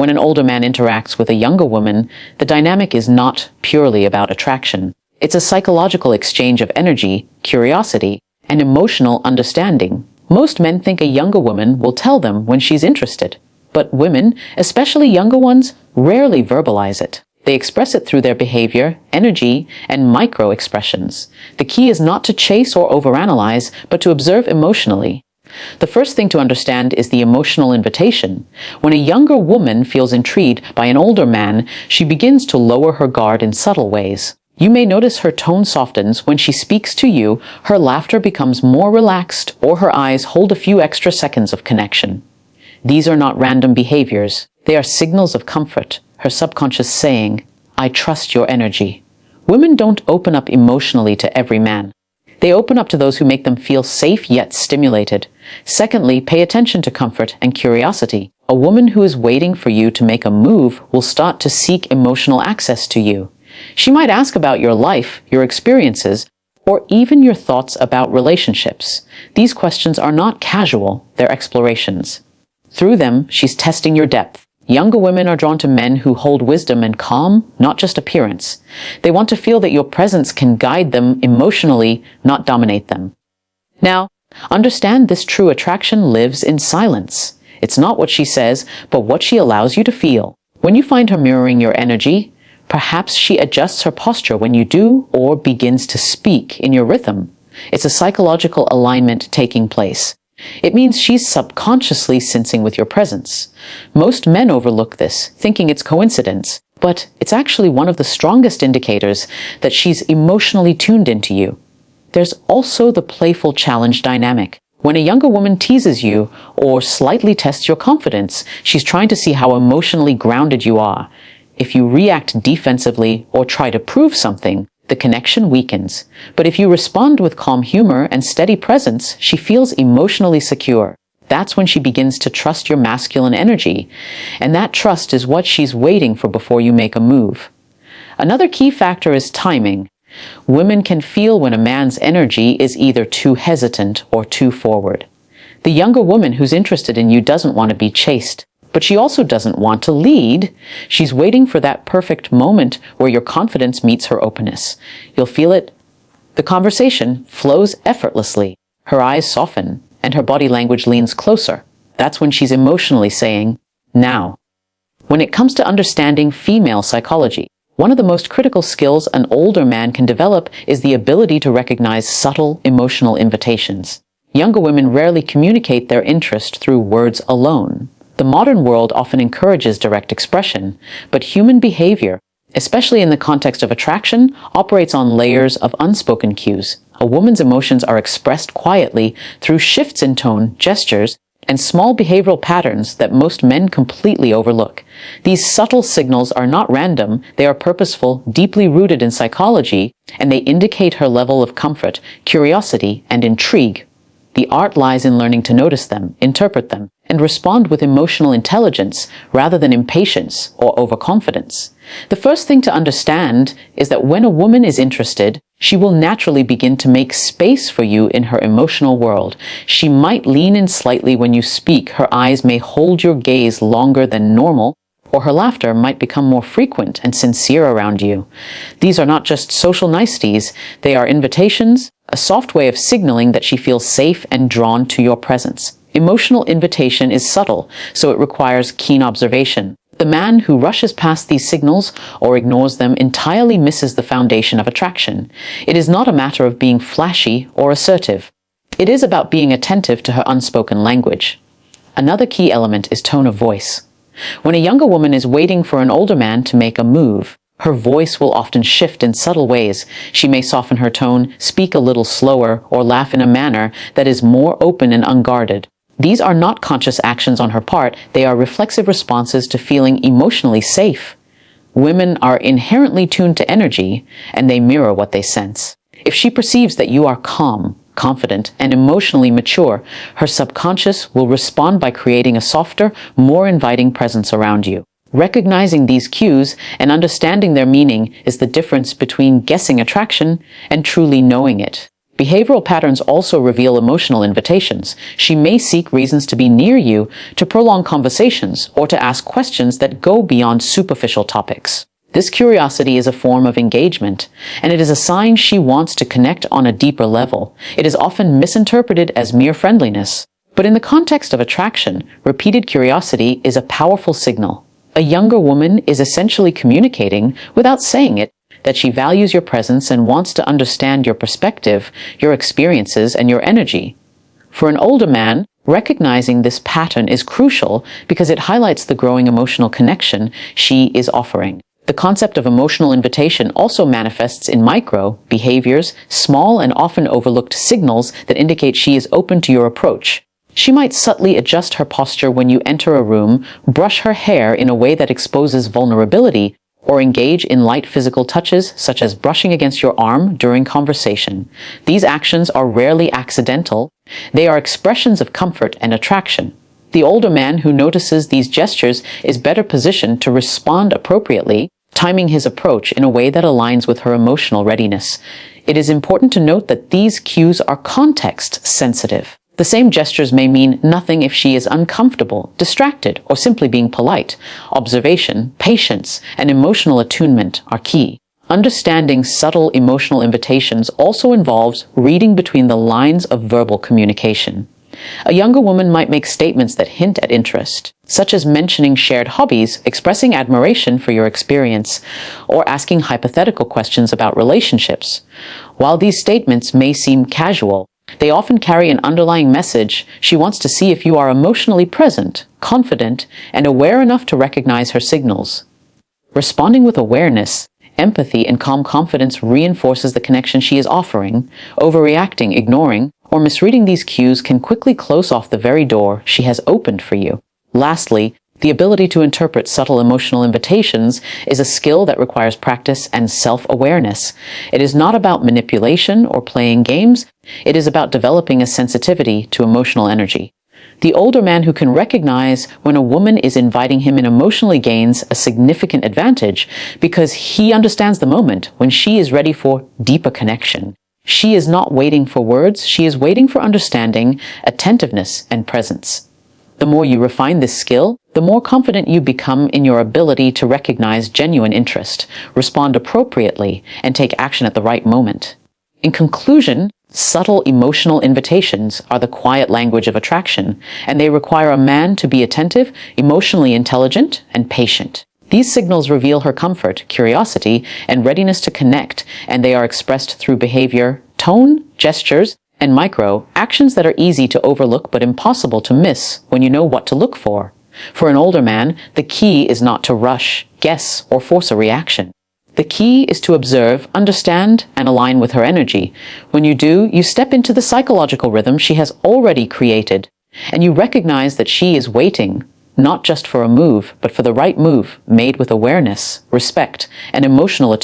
When an older man interacts with a younger woman, the dynamic is not purely about attraction. It's a psychological exchange of energy, curiosity, and emotional understanding. Most men think a younger woman will tell them when she's interested, but women, especially younger ones, rarely verbalize it. They express it through their behavior, energy, and micro-expressions. The key is not to chase or overanalyze, but to observe emotionally. The first thing to understand is the emotional invitation. When a younger woman feels intrigued by an older man, she begins to lower her guard in subtle ways. You may notice her tone softens when she speaks to you, her laughter becomes more relaxed, or her eyes hold a few extra seconds of connection. These are not random behaviors. They are signals of comfort, her subconscious saying, "I trust your energy." Women don't open up emotionally to every man. They open up to those who make them feel safe yet stimulated. Secondly, pay attention to comfort and curiosity. A woman who is waiting for you to make a move will start to seek emotional access to you. She might ask about your life, your experiences, or even your thoughts about relationships. These questions are not casual, they're explorations. Through them, she's testing your depth. Younger women are drawn to men who hold wisdom and calm, not just appearance. They want to feel that your presence can guide them emotionally, not dominate them. Now, understand this true attraction lives in silence. It's not what she says, but what she allows you to feel. When you find her mirroring your energy, perhaps she adjusts her posture when you do, or begins to speak in your rhythm. It's a psychological alignment taking place. It means she's subconsciously sensing with your presence. Most men overlook this, thinking it's coincidence, but it's actually one of the strongest indicators that she's emotionally tuned into you. There's also the playful challenge dynamic. When a younger woman teases you or slightly tests your confidence, she's trying to see how emotionally grounded you are. If you react defensively or try to prove something, the connection weakens. But if you respond with calm humor and steady presence, she feels emotionally secure. That's when she begins to trust your masculine energy. And that trust is what she's waiting for before you make a move. Another key factor is timing. Women can feel when a man's energy is either too hesitant or too forward. The younger woman who's interested in you doesn't want to be chased. But she also doesn't want to lead. She's waiting for that perfect moment where your confidence meets her openness. You'll feel it. The conversation flows effortlessly. Her eyes soften, and her body language leans closer. That's when she's emotionally saying, "Now." When it comes to understanding female psychology, one of the most critical skills an older man can develop is the ability to recognize subtle emotional invitations. Younger women rarely communicate their interest through words alone. The modern world often encourages direct expression, but human behavior, especially in the context of attraction, operates on layers of unspoken cues. A woman's emotions are expressed quietly through shifts in tone, gestures, and small behavioral patterns that most men completely overlook. These subtle signals are not random, they are purposeful, deeply rooted in psychology, and they indicate her level of comfort, curiosity, and intrigue. The art lies in learning to notice them, interpret them, and respond with emotional intelligence rather than impatience or overconfidence. The first thing to understand is that when a woman is interested, she will naturally begin to make space for you in her emotional world. She might lean in slightly when you speak, her eyes may hold your gaze longer than normal, or her laughter might become more frequent and sincere around you. These are not just social niceties, they are invitations, a soft way of signaling that she feels safe and drawn to your presence. Emotional invitation is subtle, so it requires keen observation. The man who rushes past these signals or ignores them entirely misses the foundation of attraction. It is not a matter of being flashy or assertive. It is about being attentive to her unspoken language. Another key element is tone of voice. When a younger woman is waiting for an older man to make a move, her voice will often shift in subtle ways. She may soften her tone, speak a little slower, or laugh in a manner that is more open and unguarded. These are not conscious actions on her part, they are reflexive responses to feeling emotionally safe. Women are inherently tuned to energy, and they mirror what they sense. If she perceives that you are calm, confident, and emotionally mature, her subconscious will respond by creating a softer, more inviting presence around you. Recognizing these cues and understanding their meaning is the difference between guessing attraction and truly knowing it. Behavioral patterns also reveal emotional invitations. She may seek reasons to be near you, to prolong conversations, or to ask questions that go beyond superficial topics. This curiosity is a form of engagement, and it is a sign she wants to connect on a deeper level. It is often misinterpreted as mere friendliness. But in the context of attraction, repeated curiosity is a powerful signal. A younger woman is essentially communicating, without saying it, that she values your presence and wants to understand your perspective, your experiences, and your energy. For an older man, recognizing this pattern is crucial because it highlights the growing emotional connection she is offering. The concept of emotional invitation also manifests in micro behaviors, small and often overlooked signals that indicate she is open to your approach. She might subtly adjust her posture when you enter a room, brush her hair in a way that exposes vulnerability, or engage in light physical touches such as brushing against your arm during conversation. These actions are rarely accidental. They are expressions of comfort and attraction. The older man who notices these gestures is better positioned to respond appropriately, timing his approach in a way that aligns with her emotional readiness. It is important to note that these cues are context sensitive. The same gestures may mean nothing if she is uncomfortable, distracted, or simply being polite. Observation, patience, and emotional attunement are key. Understanding subtle emotional invitations also involves reading between the lines of verbal communication. A younger woman might make statements that hint at interest, such as mentioning shared hobbies, expressing admiration for your experience, or asking hypothetical questions about relationships. While these statements may seem casual, they often carry an underlying message. She wants to see if you are emotionally present, confident, and aware enough to recognize her signals. Responding with awareness, empathy, and calm confidence reinforces the connection she is offering. Overreacting, ignoring, or misreading these cues can quickly close off the very door she has opened for you. Lastly, the ability to interpret subtle emotional invitations is a skill that requires practice and self-awareness. It is not about manipulation or playing games. It is about developing a sensitivity to emotional energy. The older man who can recognize when a woman is inviting him in emotionally gains a significant advantage because he understands the moment when she is ready for deeper connection. She is not waiting for words. She is waiting for understanding, attentiveness, and presence. The more you refine this skill, the more confident you become in your ability to recognize genuine interest, respond appropriately, and take action at the right moment. In conclusion, subtle emotional invitations are the quiet language of attraction, and they require a man to be attentive, emotionally intelligent, and patient. These signals reveal her comfort, curiosity, and readiness to connect, and they are expressed through behavior, tone, gestures, and micro actions that are easy to overlook but impossible to miss when you know what to look for. For an older man, the key is not to rush, guess, or force a reaction. The key is to observe, understand, and align with her energy. When you do, you step into the psychological rhythm she has already created, and you recognize that she is waiting, not just for a move, but for the right move made with awareness, respect, and emotional attention.